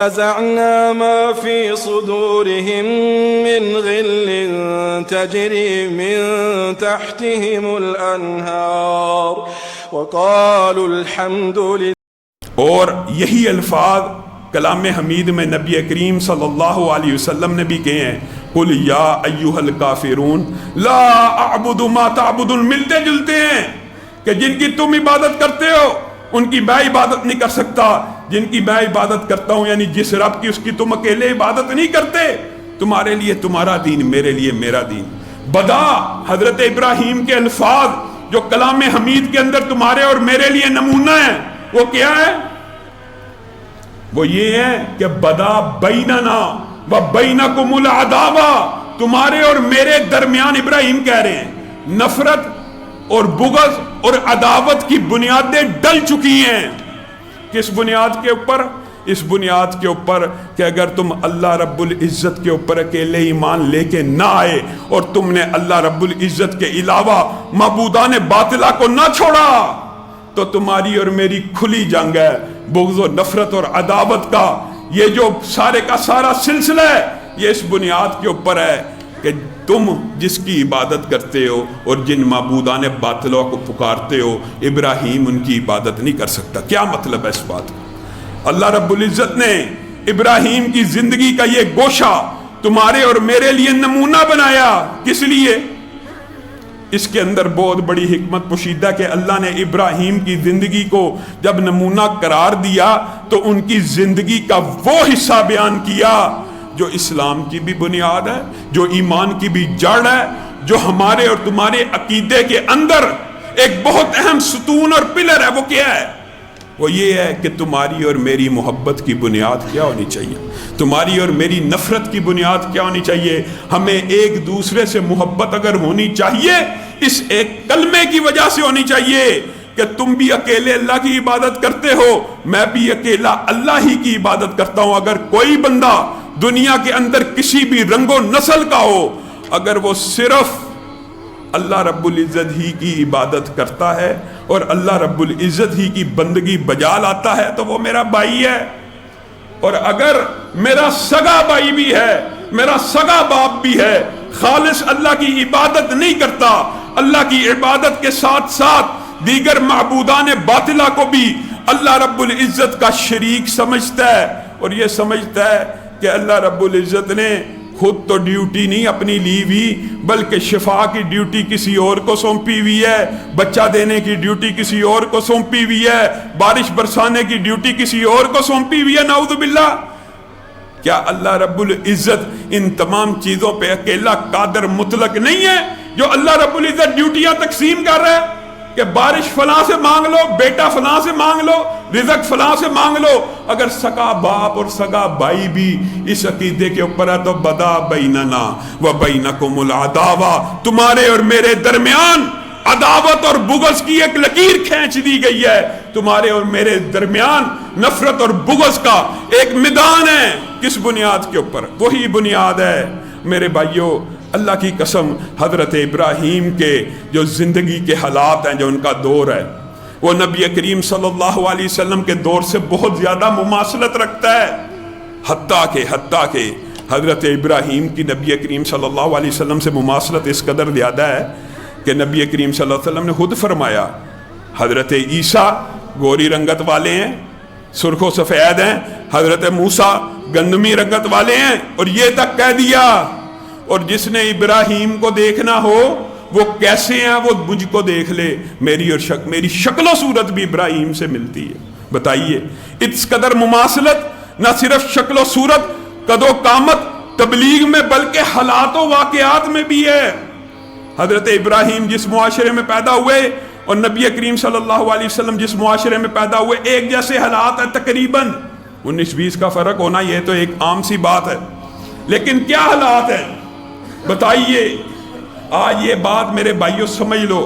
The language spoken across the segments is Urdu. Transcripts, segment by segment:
نزعنا ما في صدورهم من غل تجري من تحتهم الأنهار وقالوا الحمد لله۔ اور یہی الفاظ کلام حمید میں نبی کریم صلی اللہ علیہ وسلم نے بھی کہے ہیں، قل یا ایھا الکافرون لا اعبد ما تعبدون، ملتے جلتے ہیں کہ جن کی تم عبادت کرتے ہو ان کی میں عبادت نہیں کر سکتا، جن کی میں عبادت کرتا ہوں یعنی جس رب کی اس کی تم اکیلے عبادت نہیں کرتے، تمہارے لیے تمہارا دین، میرے لیے میرا دین۔ بدا حضرت ابراہیم کے الفاظ جو کلام حمید کے اندر تمہارے اور میرے لیے نمونہ ہے، وہ کیا ہے؟ وہ یہ ہے کہ بدا بیننا و بینکم العداوہ، تمہارے اور میرے درمیان درمیان کہہ رہے ہیں نفرت اور بغض اور عداوت کی بنیادیں ڈل چکی ہیں۔ کس بنیاد کے اوپر؟ اس بنیاد کے اوپر کہ اگر تم اللہ رب العزت کے اوپر اکیلے ایمان لے کے نہ آئے اور تم نے اللہ رب العزت کے علاوہ معبودان باطلہ کو نہ چھوڑا تو تمہاری اور میری کھلی جنگ ہے بغض و نفرت اور عداوت کا۔ یہ جو سارے کا سارا سلسلہ ہے یہ اس بنیاد کے اوپر ہے کہ تم جس کی عبادت کرتے ہو اور جن معبودان باطلوں کو پکارتے ہو، ابراہیم ان کی عبادت نہیں کر سکتا۔ کیا مطلب ہے اس بات کا؟ اللہ رب العزت نے ابراہیم کی زندگی کا یہ گوشہ تمہارے اور میرے لیے نمونہ بنایا۔ کس لیے؟ اس کے اندر بہت بڑی حکمت پوشیدہ کہ اللہ نے ابراہیم کی زندگی کو جب نمونہ قرار دیا تو ان کی زندگی کا وہ حصہ بیان کیا جو اسلام کی بھی بنیاد ہے، جو ایمان کی بھی جڑ ہے، جو ہمارے اور تمہارے عقیدے کے اندر ایک بہت اہم ستون اور پلر ہے۔ وہ کیا ہے؟ وہ یہ ہے کہ تمہاری اور میری محبت کی بنیاد کیا ہونی چاہیے، تمہاری اور میری نفرت کی بنیاد کیا ہونی چاہیے۔ ہمیں ایک دوسرے سے محبت اگر ہونی چاہیے اس ایک کلمے کی وجہ سے ہونی چاہیے کہ تم بھی اکیلے اللہ کی عبادت کرتے ہو، میں بھی اکیلا اللہ ہی کی عبادت کرتا ہوں۔ اگر کوئی بندہ دنیا کے اندر کسی بھی رنگ و نسل کا ہو، اگر وہ صرف اللہ رب العزت ہی کی عبادت کرتا ہے اور اللہ رب العزت ہی کی بندگی بجا لاتا ہے تو وہ میرا بھائی ہے۔ اور اگر میرا سگا بھائی بھی ہے، میرا سگا باپ بھی ہے، خالص اللہ کی عبادت نہیں کرتا، اللہ کی عبادت کے ساتھ ساتھ دیگر معبودان باطلہ کو بھی اللہ رب العزت کا شریک سمجھتا ہے، اور یہ سمجھتا ہے کہ اللہ رب العزت نے خود تو ڈیوٹی نہیں اپنی لی ہوئی بلکہ شفا کی ڈیوٹی کسی اور کو سونپی ہوئی ہے، بچہ دینے کی ڈیوٹی کسی اور کو سونپی ہوئی ہے، بارش برسانے کی ڈیوٹی کسی اور کو سونپی ہوئی ہے۔ نعوذ باللہ! کیا اللہ رب العزت ان تمام چیزوں پہ اکیلا قادر مطلق نہیں ہے جو اللہ رب العزت ڈیوٹیاں تقسیم کر رہا ہے کہ بارش فلاں سے مانگ لو، بیٹا فلاں سے مانگ لو، رزق فلاں سے مانگ لو؟ اگر سگا باپ اور سگا بھائی بھی اس عقیدے کے اوپر ہے تو بدا بیننا و بینکم العداوہ، تمہارے اور میرے درمیان عداوت اور بغض کی ایک لکیر کھینچ دی گئی ہے، تمہارے اور میرے درمیان نفرت اور بغض کا ایک میدان ہے۔ کس بنیاد کے اوپر؟ وہی بنیاد ہے میرے بھائیوں، اللہ کی قسم، حضرت ابراہیم کے جو زندگی کے حالات ہیں، جو ان کا دور ہے، وہ نبی کریم صلی اللہ علیہ وسلم کے دور سے بہت زیادہ مماثلت رکھتا ہے۔ حتیٰ کہ حضرت ابراہیم کی نبی کریم صلی اللہ علیہ وسلم سے مماثلت اس قدر زیادہ ہے کہ نبی کریم صلی اللہ علیہ وسلم نے خود فرمایا، حضرت عیسیٰ گوری رنگت والے ہیں، سرخ و سفید ہیں، حضرت موسیٰ گندمی رنگت والے ہیں، اور یہ تک کہہ دیا، اور جس نے ابراہیم کو دیکھنا ہو وہ کیسے ہیں وہ مجھ کو دیکھ لے، میری شکل و صورت بھی ابراہیم سے ملتی ہے۔ بتائیے اس قدر مماثلت نہ صرف شکل و صورت، قد و قامت، تبلیغ میں، بلکہ حالات و واقعات میں بھی ہے۔ حضرت ابراہیم جس معاشرے میں پیدا ہوئے اور نبی کریم صلی اللہ علیہ وسلم جس معاشرے میں پیدا ہوئے، ایک جیسے حالات ہیں، تقریباً 19-20 کا فرق ہونا یہ تو ایک عام سی بات ہے، لیکن کیا حالات ہیں بتائیے۔ آج یہ بات میرے بھائیوں سمجھ لو،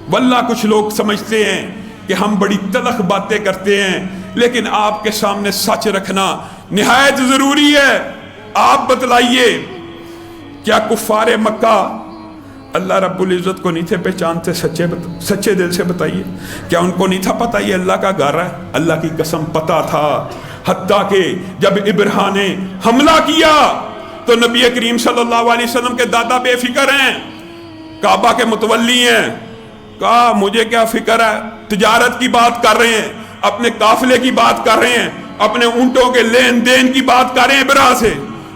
واللہ کچھ لوگ سمجھتے ہیں کہ ہم بڑی تلخ باتیں کرتے ہیں، لیکن آپ کے سامنے سچ رکھنا نہایت ضروری ہے۔ آپ بتلائیے، کیا کفار مکہ اللہ رب العزت کو نہیں تھے پہچانتے؟ سچے دل سے بتائیے، کیا ان کو نہیں تھا پتہ یہ اللہ کا گھر ہے؟ اللہ کی قسم پتہ تھا۔ حتیٰ کہ جب ابرہا نے حملہ کیا تو نبی کریم صلی اللہ علیہ وسلم کے دادا بے فکر ہیں، کعبہ کے متولی ہیں، کہا مجھے کیا فکر ہے، تجارت کی بات کر رہے ہیں، اپنے قافلے کی بات کر رہے ہیں، اپنے اونٹوں کے لین دین کی بات کر رہے ہیں ابرہا سے۔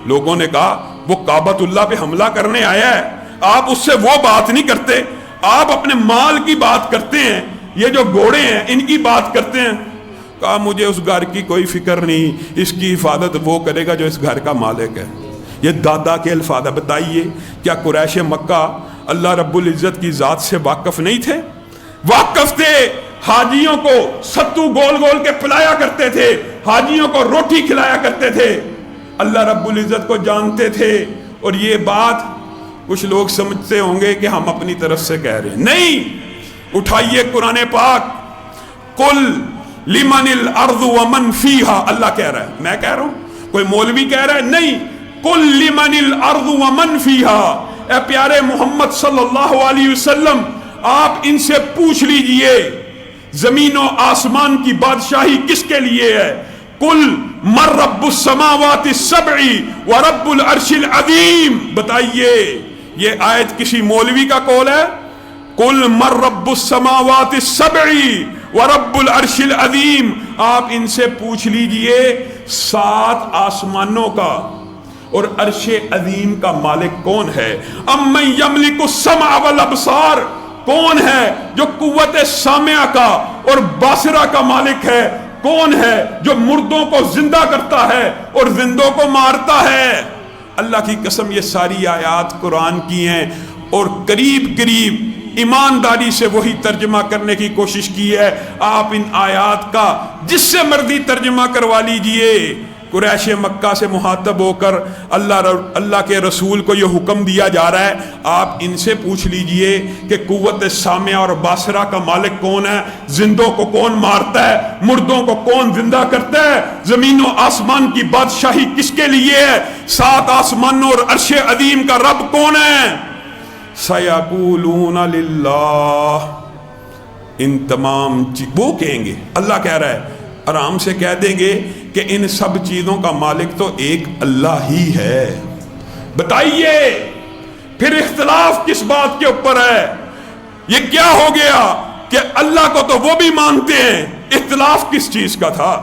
لوگوں نے کہا وہ کعبۃ اللہ پہ حملہ کرنے آیا ہے، آپ اس سے وہ بات نہیں کرتے، آپ اپنے مال کی بات کرتے ہیں، یہ جو گھوڑے ہیں ان کی بات کرتے ہیں۔ کہا مجھے اس گھر کی کوئی فکر نہیں، اس کی حفاظت وہ کرے گا جو اس گھر کا مالک ہے۔ یہ دادا کے الفاظ۔ بتائیے کیا قریش مکہ اللہ رب العزت کی ذات سے واقف نہیں تھے؟ واقف تھے، حاجیوں کو ستو گول گول کے پلایا کرتے تھے، حاجیوں کو روٹی کھلایا کرتے تھے، اللہ رب العزت کو جانتے تھے۔ اور یہ بات کچھ لوگ سمجھتے ہوں گے کہ ہم اپنی طرف سے کہہ رہے ہیں، نہیں، اٹھائیے قرآن پاک، قل لمن الارض ومن فیہا، اللہ کہہ رہا ہے، میں کہہ رہا ہوں، کوئی مولوی کہہ رہا ہے، نہیں، قل لمن الارض ومن فیہا، اے پیارے محمد صلی اللہ علیہ وسلم آپ ان سے پوچھ لیجئے زمین و آسمان کی بادشاہی کس کے لیے ہے؟ قل من رب السماوات السبع ورب العرش العظیم، بتائیے یہ آیت کسی مولوی کا قول ہے؟ قل من رب السماوات السبع ورب العرش العظیم، آپ ان سے پوچھ لیجئے 7 آسمانوں کا اور عرش عظیم کا مالک کون ہے؟ امن یملک السمع والابصار، کون ہے جو قوت سامعہ کا اور باصرہ کا مالک ہے؟ کون ہے جو مردوں کو زندہ کرتا ہے اور زندوں کو مارتا ہے؟ اللہ کی قسم یہ ساری آیات قرآن کی ہیں، اور قریب قریب ایمانداری سے وہی ترجمہ کرنے کی کوشش کی ہے۔ آپ ان آیات کا جس سے مرضی ترجمہ کروا لیجئے، قریش مکہ سے مخاطب ہو کر اللہ کے رسول کو یہ حکم دیا جا رہا ہے، آپ ان سے پوچھ لیجئے کہ قوت سامعہ اور باصرہ کا مالک کون ہے، زندوں کو کون مارتا ہے، مردوں کو کون زندہ کرتا ہے، زمین و آسمان کی بادشاہی کس کے لیے ہے، 7 آسمانوں اور عرش عظیم کا رب کون ہے؟ سَيَقُولُونَ لِلَّهِ، ان تمام وہ کہیں گے، اللہ کہہ رہا ہے آرام سے کہہ دیں گے کہ ان سب چیزوں کا مالک تو ایک اللہ ہی ہے۔ بتائیے پھر اختلاف کس بات کے اوپر ہے؟ یہ کیا ہو گیا کہ اللہ کو تو وہ بھی مانتے ہیں، اختلاف کس چیز کا تھا؟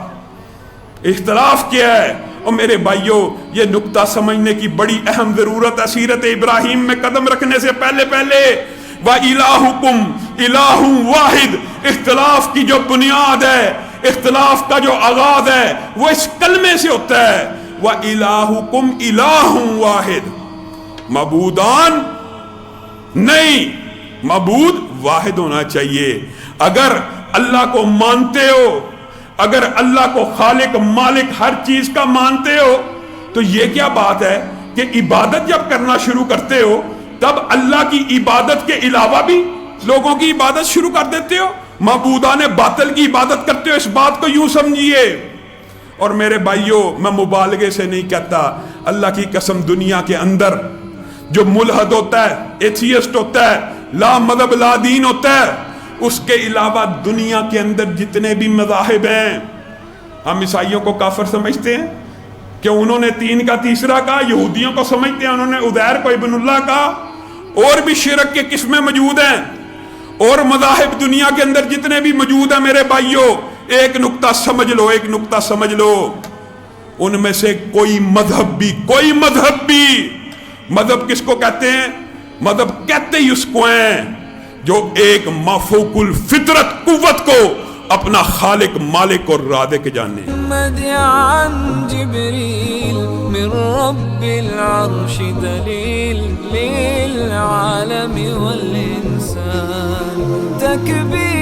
اختلاف کیا ہے؟ اور میرے بھائیوں یہ نقطہ سمجھنے کی بڑی اہم ضرورت ہے۔ سیرت ابراہیم میں قدم رکھنے سے پہلے وَإِلَٰهُكُمْ إِلَٰهٌ وَاحِدٌ، اختلاف کی جو بنیاد ہے، اختلاف کا جو آغاز ہے وہ اس کلمے سے ہوتا ہے، وَإِلَٰهُكُمْ إِلَٰهٌ وَاحِدٌ، معبودان نہیں، معبود واحد ہونا چاہیے۔ اگر اللہ کو مانتے ہو، اگر اللہ کو خالق مالک ہر چیز کا مانتے ہو، تو یہ کیا بات ہے کہ عبادت جب کرنا شروع کرتے ہو تب اللہ کی عبادت کے علاوہ بھی لوگوں کی عبادت شروع کر دیتے ہو، معبودان باطل کی عبادت کرتے ہو، اس بات کو یوں سمجھیے۔ اور میرے بھائیوں میں مبالغے سے نہیں کہتا، اللہ کی قسم دنیا کے اندر جو ملحد ہوتا ہے، ایتھیسٹ ہوتا ہے، لا مذہب لا دین ہوتا ہے، اس کے علاوہ دنیا کے اندر جتنے بھی مذاہب ہیں، ہم عیسائیوں کو کافر سمجھتے ہیں کہ انہوں نے 3 کا تیسرا کہا، یہودیوں کو سمجھتے ہیں انہوں نے عزیر کو ابن اللہ کہا، اور بھی شرک کے قسمیں موجود ہیں، اور مذاہب دنیا کے اندر جتنے بھی موجود ہیں میرے بھائیوں، ایک نقطہ سمجھ لو، ایک نقطہ سمجھ لو، ان میں سے کوئی مذہب بھی مذہب کس کو کہتے ہیں؟ مذہب کہتے ہی اس کو ہیں جو ایک مافوق الفطرت قوت کو اپنا خالق مالک اور رازق جانے۔ مدعاً جبریل من رب العرش دلیل للعالم والانسان تکبیر